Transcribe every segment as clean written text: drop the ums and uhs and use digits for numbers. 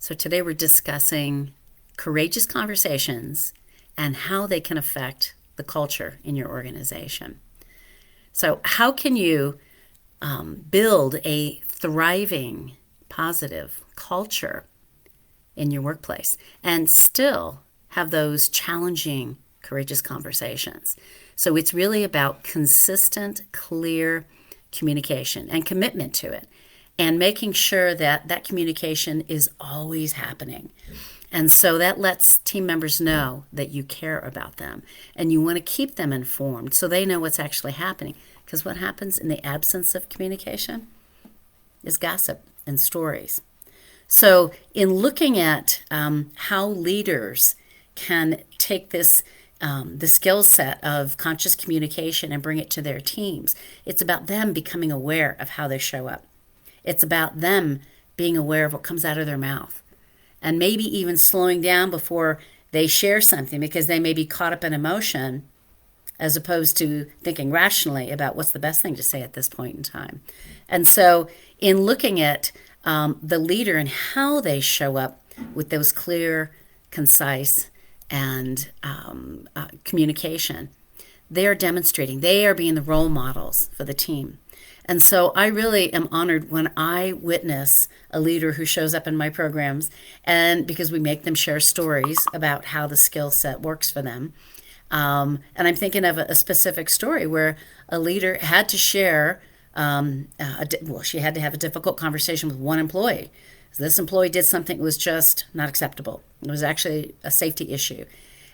So today we're discussing courageous conversations and how they can affect the culture in your organization. So, how can you build a thriving, positive culture in your workplace and still have those challenging, courageous conversations? So, it's really about consistent, clear communication and commitment to it, and making sure that that communication is always happening. And so that lets team members know that you care about them and you want to keep them informed so they know what's actually happening. Because what happens in the absence of communication is gossip and stories. So, in looking at how leaders can take this the skill set of conscious communication and bring it to their teams, it's about them becoming aware of how they show up. It's about them being aware of what comes out of their mouth and maybe even slowing down before they share something because they may be caught up in emotion as opposed to thinking rationally about what's the best thing to say at this point in time. And so in looking at the leader and how they show up with those clear, concise, and communication, they are demonstrating, they are being the role models for the team. And so I really am honored when I witness a leader who shows up in my programs, and because we make them share stories about how the skill set works for them. And I'm thinking of a specific story where a leader had to share, she had to have a difficult conversation with one employee. So this employee did something that was just not acceptable. It was actually a safety issue.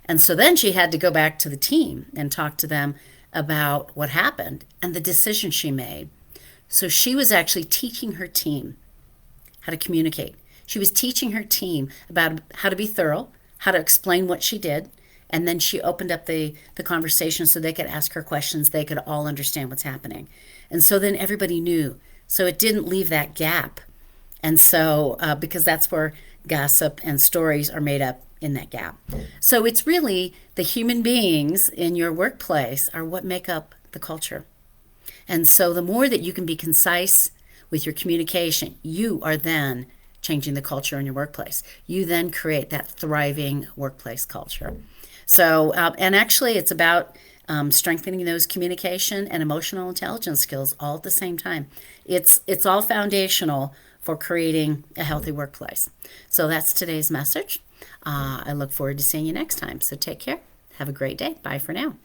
And so then she had to go back to the team and talk to them about what happened and the decision she made. So she was actually teaching her team how to communicate. She was teaching her team about how to be thorough, how to explain what she did, and then she opened up the conversation so they could ask her questions. They could all understand what's happening. And so then everybody knew. So it didn't leave that gap. And so, because that's where gossip and stories are made up in that gap. So it's really the human beings in your workplace are what make up the culture. And so the more that you can be concise with your communication, you are then changing the culture in your workplace. You then create that thriving workplace culture. So, and actually it's about strengthening those communication and emotional intelligence skills all at the same time. It's all foundational for creating a healthy workplace. So that's today's message. I look forward to seeing you next time. So take care. Have a great day. Bye for now.